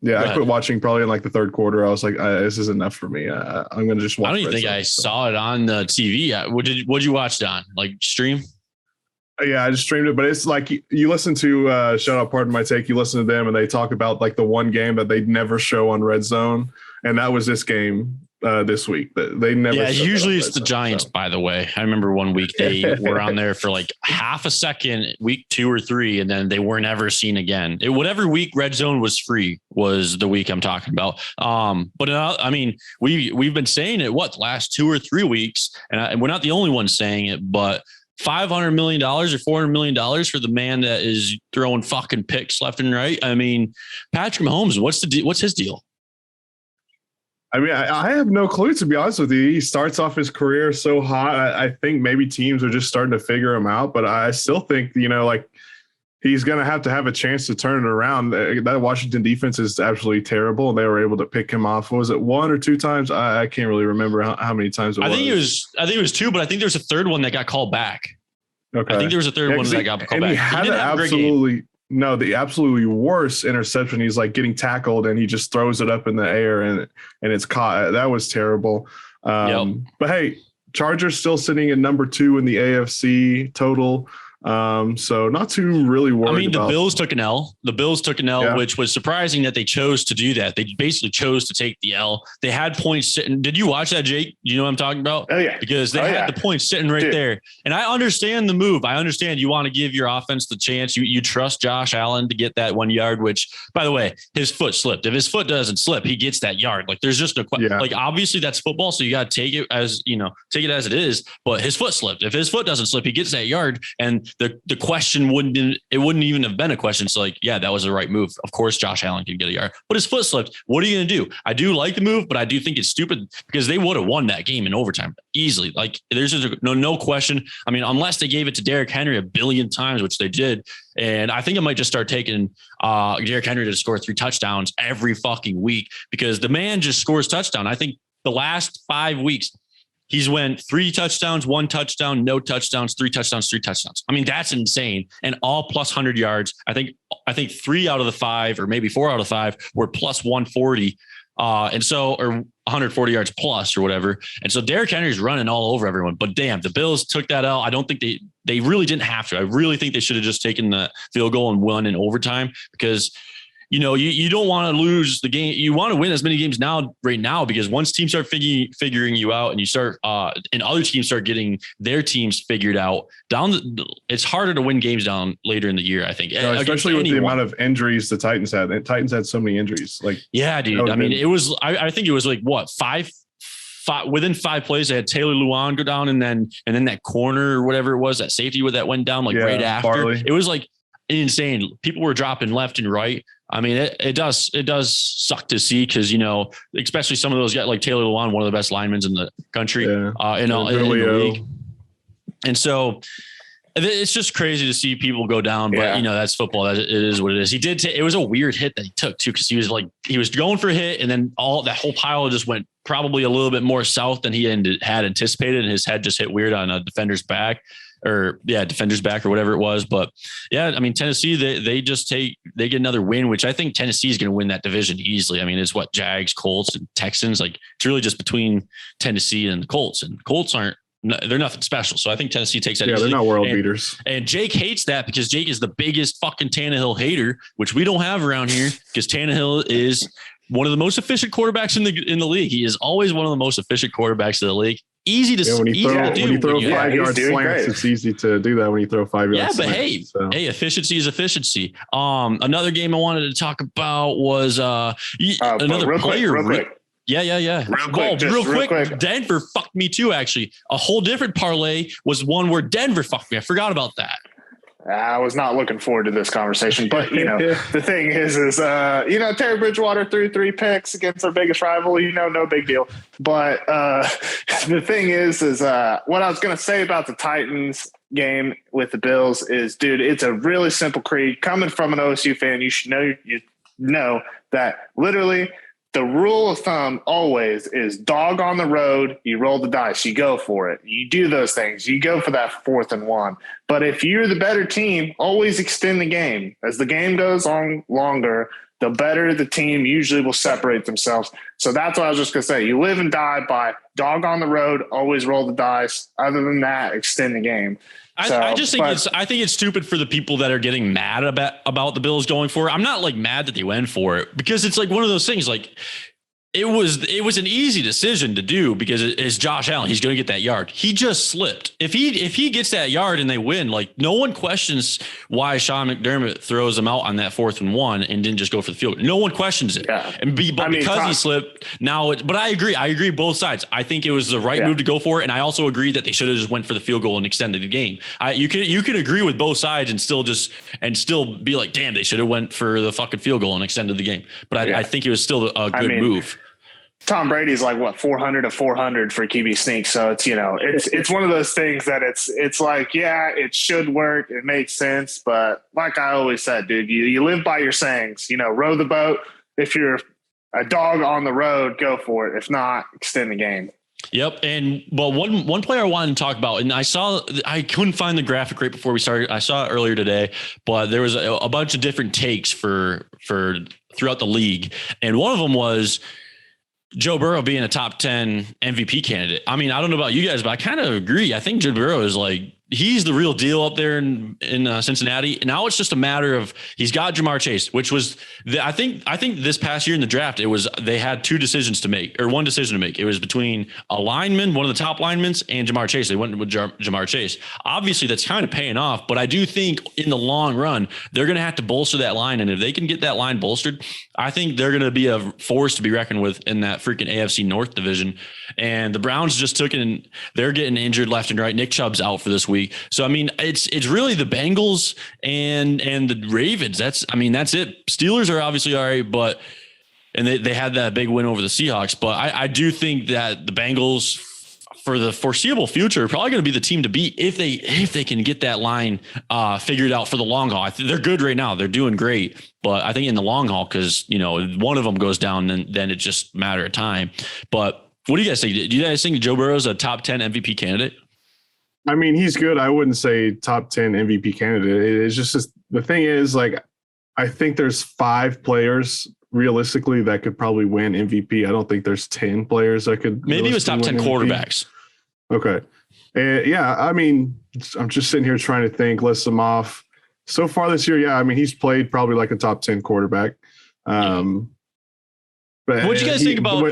I quit watching probably in like the third quarter. I was like, this is enough for me. I'm going to just watch. I don't even think I saw it on the TV. What'd you watch it on? Like stream? Yeah, I just streamed it, but it's like you listen to shout out Pardon My Take. You listen to them and they talk about like the one game that they'd never show on Red Zone. And that was this game this week. They never. Yeah, usually it's the Giants, by the way. I remember one week they were on there for like half a second, week 2 or 3, and then they were never seen again. Whatever week Red Zone was free was the week I'm talking about. But I mean, we've been saying it, the last 2 or 3 weeks, and we're not the only ones saying it, but $500 million or $400 million for the man that is throwing fucking picks left and right. I mean, Patrick Mahomes, what's his deal? I mean, I have no clue, to be honest with you. He starts off his career so hot. I think maybe teams are just starting to figure him out, but I still think, like he's going to have a chance to turn it around. That Washington defense is absolutely terrible. And they were able to pick him off. What was it, 1 or 2 times? I can't really remember how many times it was. I think it was 2, but I think there's a third one that got called back. Okay. I think there was a third one that got called back. He had the absolutely worst interception. He's like getting tackled and he just throws it up in the air and it's caught. That was terrible. But hey, Chargers still sitting at number 2 in the AFC total. So not too really worried. I mean, the Bills took an L. Which was surprising that they chose to do that. They basically chose to take the L. They had points sitting. Did you watch that, Jake? You know what I'm talking about? Oh yeah. Because they had the points sitting right there. And I understand the move. I understand you want to give your offense the chance. You trust Josh Allen to get that 1 yard, which, by the way, his foot slipped. If his foot doesn't slip, he gets that yard. Like there's just like obviously that's football, so you got to take it as it is. But his foot slipped. If his foot doesn't slip, he gets that yard. And the question wouldn't even have been a question. So like, yeah, that was the right move. Of course, Josh Allen can get a yard, but his foot slipped. What are you going to do? I do like the move, but I do think it's stupid because they would have won that game in overtime easily. Like there's just no question. I mean, unless they gave it to Derrick Henry 1 billion times, which they did. And I think I might just start taking Derrick Henry to score 3 touchdowns every fucking week because the man just scores touchdown. I think the last 5 weeks, he's went 3 touchdowns, 1 touchdown, no touchdowns, 3 touchdowns, 3 touchdowns. I mean, that's insane. And all plus 100 yards. I think 3 out of the 5 or maybe 4 out of 5 were plus 140. And so, or 140 yards plus or whatever. And so Derrick Henry's running all over everyone, but damn, the Bills took that out. I don't think they really didn't have to. I really think they should have just taken the field goal and won in overtime, because you don't want to lose the game. You want to win as many games right now, because once teams start figuring you out, and you start and other teams start getting their teams figured out it's harder to win games down later in the year, I think. Especially with the amount of injuries the Titans had. The Titans had so many injuries. Yeah, dude. I mean, it was, I think it was like what, five within 5 plays, they had Taylor Lewan go down, and then that corner or whatever it was, that safety that went down right after. Farley. It was like insane. People were dropping left and right. I mean, it does suck to see, because, especially some of those guys like Taylor Lewan, one of the best linemen in the country, in the league. And so it's just crazy to see people go down, but that's football. It is what it is. He did. It was a weird hit that he took too, because he was going for a hit, and then that whole pile just went probably a little bit more south than he had anticipated, and his head just hit weird on a defender's back. Defender's back or whatever it was. But yeah, I mean, Tennessee, they get another win, which I think Tennessee is going to win that division easily. I mean, it's what, Jags, Colts, and Texans. It's really just between Tennessee and the Colts, and Colts they're nothing special. So I think Tennessee takes that. Yeah, easily. They're not world beaters. And Jake hates that, because Jake is the biggest fucking Tannehill hater, which we don't have around here, because Tannehill is one of the most efficient quarterbacks in the league. He is always one of the most efficient quarterbacks in the league. Easy to when you throw 5 yard slants, it's easy to do that when you throw 5 yards. Yeah, but hey, efficiency is efficiency. Another game I wanted to talk about was another player. Real quick. Yeah. Real quick. Denver fucked me too, actually. A whole different parlay was one where Denver fucked me. I forgot about that. I was not looking forward to this conversation, but the thing is Terry Bridgewater threw 3 picks against our biggest rival, no big deal. But the thing is what I was going to say about the Titans game with the Bills is, dude, it's a really simple creed. Coming from an OSU fan, you should know that literally the rule of thumb always is dog on the road. You roll the dice, you go for it. You do those things. You go for that 4th and 1. But if you're the better team, always extend the game. As the game goes on longer, the better the team usually will separate themselves. So that's what I was just going to say. You live and die by dog on the road, always roll the dice. Other than that, extend the game. I think it's stupid for the people that are getting mad about the Bills going for it. I'm not mad that they went for it, because it's one of those things. It was an easy decision to do, because it's Josh Allen. He's going to get that yard. He just slipped. If he gets that yard and they win, no one questions why Sean McDermott throws him out on that 4th and 1 and didn't just go for the field. No one questions it. Yeah. Because he slipped now. But I agree both sides. I think it was the right move to go for it. And I also agree that they should have just went for the field goal and extended the game. You can agree with both sides and still be like, damn, they should have went for the fucking field goal and extended the game. But I think it was still a good move. Tom Brady's 400 to 400 for QB sneak. So it's one of those things that it's it should work. It makes sense. But like I always said, dude, you live by your sayings, row the boat. If you're a dog on the road, go for it. If not, extend the game. Yep. But one player I wanted to talk about, and I couldn't find the graphic right before we started. I saw it earlier today, but there was a bunch of different takes for throughout the league. And one of them was Joe Burrow being a top 10 MVP candidate. I mean, I don't know about you guys, but I kind of agree. I think Joe Burrow is he's the real deal up there in Cincinnati. And now it's just a matter of he's got Jamar Chase, which was I think this past year in the draft, they had one decision to make. It was between a lineman, one of the top linemen, and Jamar Chase. They went with Jamar Chase. Obviously, that's kind of paying off, but I do think in the long run, they're going to have to bolster that line. And if they can get that line bolstered, I think they're going to be a force to be reckoned with in that freaking AFC North division. And the Browns just they're getting injured left and right. Nick Chubb's out for this week. So, I mean, it's really the Bengals and the Ravens. That's it. Steelers are obviously all right, and they had that big win over the Seahawks. But I do think that the Bengals, for the foreseeable future, are probably going to be the team to beat if they can get that line figured out for the long haul. They're good right now. They're doing great. But I think in the long haul, because, one of them goes down, then it's just a matter of time. But what do you guys think? Do you guys think Joe Burrow is a top 10 MVP candidate? I mean, he's good. I wouldn't say top 10 MVP candidate. It's just the thing is, I think there's 5 players realistically that could probably win MVP. I don't think there's 10 players that could. Maybe it was top 10 quarterbacks. Okay. Yeah, I mean, I'm just sitting here trying to think, list them off. So far this year, yeah, I mean, he's played probably like a top 10 quarterback. But what do you guys think about?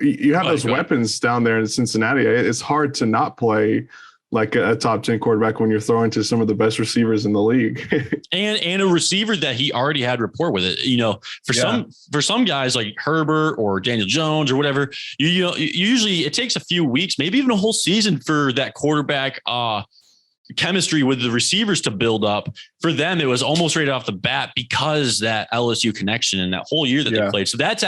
You have those weapons down there in Cincinnati. It's hard to not play like a top 10 quarterback when you're throwing to some of the best receivers in the league. and a receiver that he already had rapport with it. You know, for some guys like Herbert or Daniel Jones or whatever, usually it takes a few weeks, maybe even a whole season for that quarterback chemistry with the receivers to build up. For them, it was almost right off the bat because that LSU connection and that whole year that they played. So that's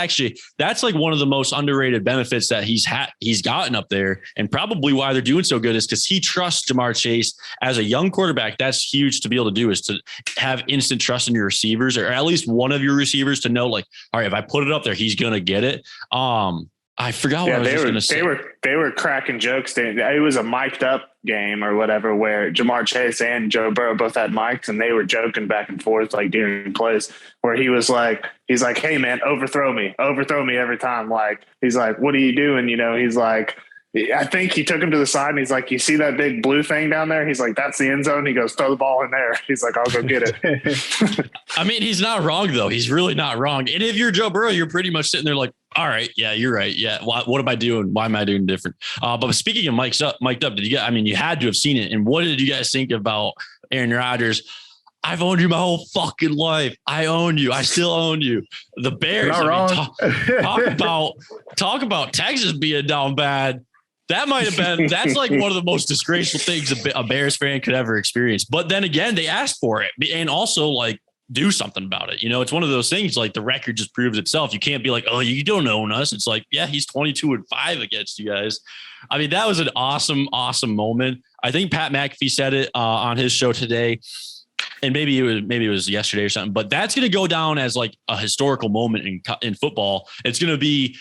like one of the most underrated benefits that he's gotten up there, and probably why they're doing so good is because he trusts Jamar Chase as a young quarterback. That's huge to be able to do, is to have instant trust in your receivers, or at least one of your receivers to know, like, all right, if I put it up there, he's going to get it. I forgot what I was just going to say. They were cracking jokes. It was a mic'd up game or whatever, where Jamar Chase and Joe Burrow both had mics, and they were joking back and forth like during plays, where he's like, "Hey man, overthrow me every time." Like, he's like, "What are you doing?" You know, he's like, I think he took him to the side and he's like, "You see that big blue thing down there?" He's like, "That's the end zone." He goes, "Throw the ball in there." He's like, "I'll go get it." I mean, he's not wrong though. He's really not wrong. And if you're Joe Burrow, you're pretty much sitting there like, all right, yeah, you're right. Yeah. What am I doing? Why am I doing different? But speaking of mic'd up, you had to have seen it. And what did you guys think about Aaron Rodgers? I've owned you my whole fucking life. I own you. I still own you. The Bears. Talk about Texas being down bad. That's like one of the most disgraceful things a Bears fan could ever experience. But then again, they asked for it, and also like, do something about it. You know, it's one of those things, like the record just proves itself. You can't be like, "Oh, you don't own us." It's like, yeah, he's 22-5 against you guys. I mean, that was an awesome, awesome moment. I think Pat McAfee said it on his show today, and maybe it was yesterday or something, but that's going to go down as like a historical moment in football. It's going to be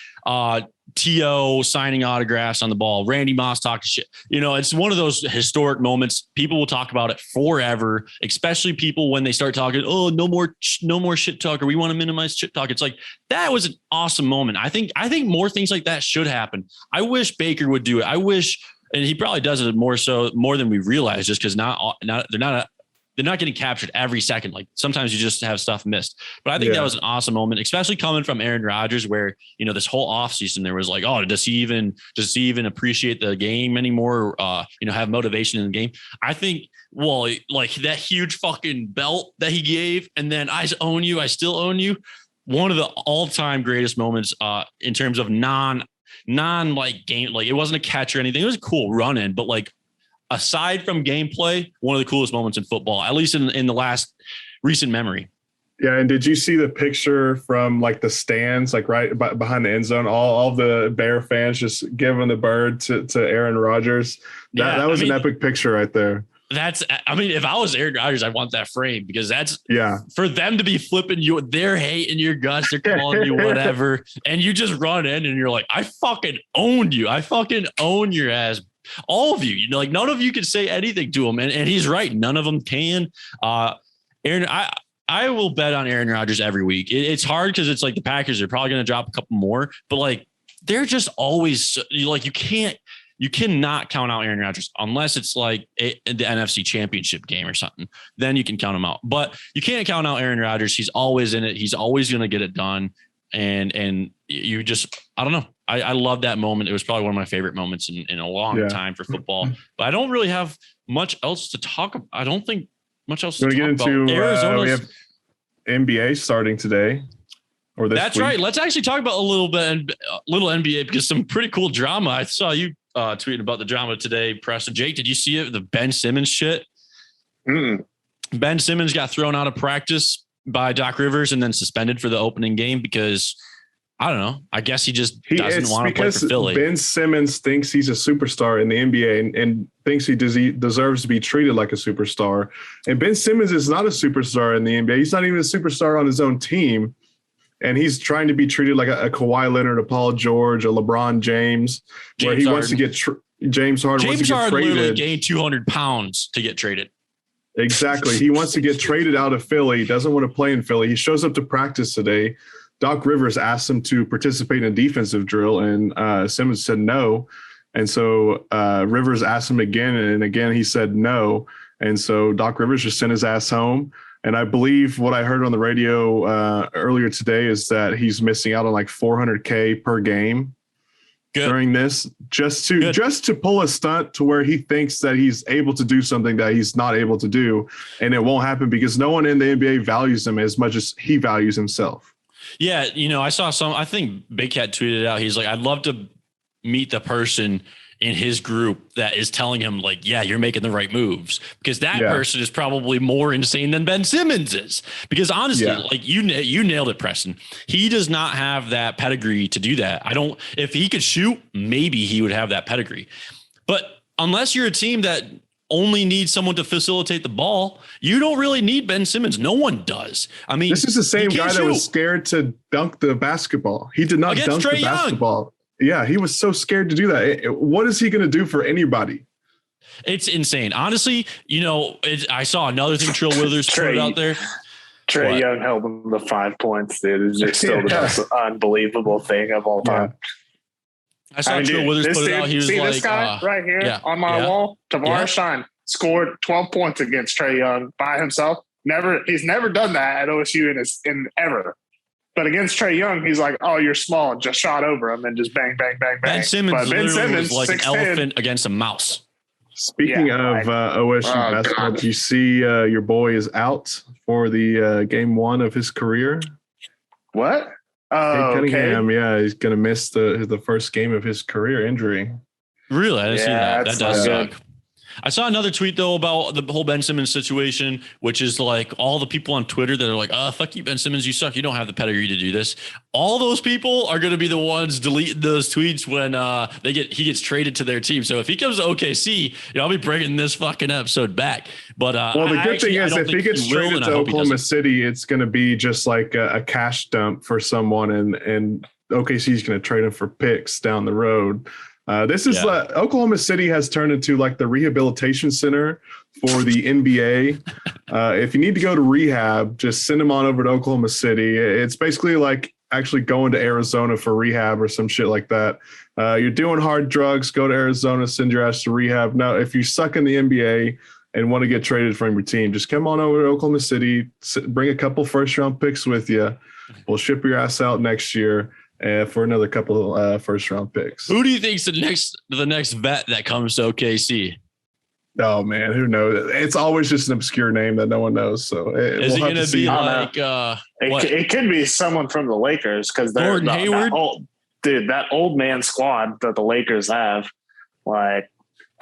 T.O. signing autographs on the ball, Randy Moss talking shit. You know, it's one of those historic moments. People will talk about it forever, especially people when they start talking, "Oh, no more shit talk," or "We want to minimize shit talk." It's like, that was an awesome moment. I think more things like that should happen. I wish Baker would do it. I wish, and he probably does it more than we realize, just because they're not getting captured every second. Like, sometimes you just have stuff missed. But I think that was an awesome moment, especially coming from Aaron Rodgers, where, you know, this whole offseason there was like, oh, does he even appreciate the game anymore? You know, have motivation in the game. I think, well, like that huge fucking belt that he gave, and then "I own you, I still own you." One of the all-time greatest moments in terms of non like game. Like, it wasn't a catch or anything. It was a cool run in, but like, aside from gameplay, one of the coolest moments in football, at least in the last recent memory. Yeah, and did you see the picture from like the stands, like right behind the end zone? All the Bear fans just giving the bird to Aaron Rodgers. That was an epic picture right there. If I was Aaron Rodgers, I'd want that frame, because that's for them to be flipping you. They're hating your guts. They're calling you whatever. And you just run in and you're like, "I fucking own you. I fucking own your ass." All of you, you know, like, none of you can say anything to him. And he's right. None of them can. Aaron, I will bet on Aaron Rodgers every week. It's hard because it's like the Packers are probably going to drop a couple more, but like, they're just always like, you cannot count out Aaron Rodgers unless it's like the NFC Championship game or something. Then you can count him out, but you can't count out Aaron Rodgers. He's always in it. He's always going to get it done. And you just, I don't know. I love that moment. It was probably one of my favorite moments in a long time for football, but I don't really have much else to talk about. I don't think much else to talk about. We have NBA starting today or this That's week. right. Let's actually talk about a little NBA, because some pretty cool drama. I saw you tweeting about the drama today, Preston. Jake, did you see it? The Ben Simmons shit. Ben Simmons got thrown out of practice by Doc Rivers and then suspended for the opening game because, I don't know, I guess he doesn't want to play for Philly. Ben Simmons thinks he's a superstar in the NBA and thinks he deserves to be treated like a superstar. And Ben Simmons is not a superstar in the NBA. He's not even a superstar on his own team. And he's trying to be treated like a Kawhi Leonard, a Paul George, a LeBron James, where he wants to get James Harden. James Harden literally gained 200 pounds to get traded. Exactly. He wants to get traded out of Philly. He doesn't want to play in Philly. He shows up to practice today Doc Rivers asked him to participate in a defensive drill, and Simmons said no. And so Rivers asked him again, and again he said no. And so Doc Rivers just sent his ass home. And I believe what I heard on the radio earlier today is that he's missing out on like $400K per game during this, just to pull a stunt to where he thinks that he's able to do something that he's not able to do, and it won't happen because no one in the NBA values him as much as he values himself. Yeah, I saw I think Big Cat tweeted out, he's like, I'd love to meet the person in his group that is telling him like, yeah, you're making the right moves, because that person is probably more insane than Ben Simmons is. Because honestly, like you nailed it, Preston. He does not have that pedigree to do that. If he could shoot, maybe he would have that pedigree. But unless you're a team that only needs someone to facilitate the ball, you don't really need Ben Simmons. No one does. I mean, this is the same guy that was scared to dunk the basketball. He did not dunk the basketball. Yeah, he was so scared to do that. What is he going to do for anybody? It's insane. Honestly, I saw another thing Trill Withers put out there. Trae Young held him to 5 points, dude. It's just still the most unbelievable thing of all time. I saw Trill Withers put it out. He was like, this guy right here on my wall, Tavares Stein, scored 12 points against Trae Young by himself. He's never done that at OSU in ever. But against Trae Young, he's like, "Oh, you're small," and just shot over him and just bang, bang, bang, bang. Ben Simmons was like 6'10". An elephant against a mouse. Speaking of OSU basketball, do you see your boy is out for the game 1 of his career? What? Cade Cunningham, he's going to miss the first game of his career injury. Really? I didn't see that. That does suck. I saw another tweet, though, about the whole Ben Simmons situation, which is like all the people on Twitter that are like, fuck you, Ben Simmons, you suck. You don't have the pedigree to do this. All those people are going to be the ones deleting those tweets when he gets traded to their team. So if he comes to OKC, I'll be bringing this fucking episode back. But the good thing is if he gets traded to Oklahoma City, it's going to be just like a cash dump for someone, and OKC is going to trade him for picks down the road. Oklahoma City has turned into like the rehabilitation center for the NBA. If you need to go to rehab, just send them on over to Oklahoma City. It's basically like actually going to Arizona for rehab or some shit like that. You're doing hard drugs, go to Arizona, send your ass to rehab. Now, if you suck in the NBA and want to get traded from your team, just come on over to Oklahoma City, bring a couple first-round picks with you. We'll ship your ass out next year. For another couple first round picks. Who do you think's the next vet that comes to OKC? Oh man, who knows? It's always just an obscure name that no one knows. So is it going to be like it could be someone from the Lakers, because they're Gordon Hayward, that old man squad that the Lakers have, like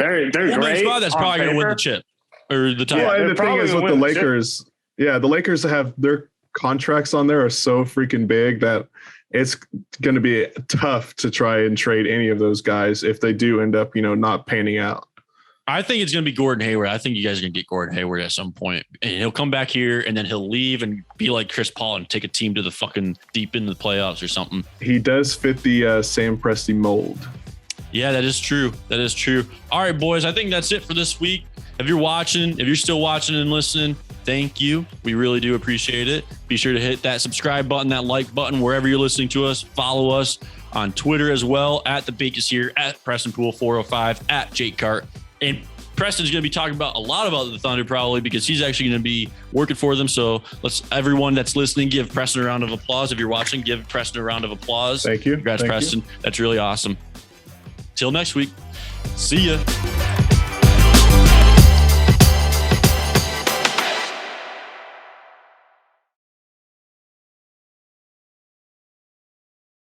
they're great. Squad that's probably going to win the chip or the title. Well, and the thing is with the Lakers, the Lakers have their contracts on there are so freaking big that it's going to be tough to try and trade any of those guys if they do end up, not panning out. I think it's going to be Gordon Hayward. I think you guys are going to get Gordon Hayward at some point. And he'll come back here and then he'll leave and be like Chris Paul and take a team to the fucking deep into the playoffs or something. He does fit the Sam Presti mold. Yeah, that is true. That is true. All right, boys, I think that's it for this week. If you're still watching and listening, thank you. We really do appreciate it. Be sure to hit that subscribe button, that like button, wherever you're listening to us. Follow us on Twitter as well, at The Bake Is Here, at PrestonPool405, at Jake Cart. And Preston's going to be talking about a lot about the Thunder probably, because he's actually going to be working for them. So let's, everyone that's listening, give Preston a round of applause. If you're watching, give Preston a round of applause. Thank you. Congrats, Preston. That's really awesome. Till next week. See ya.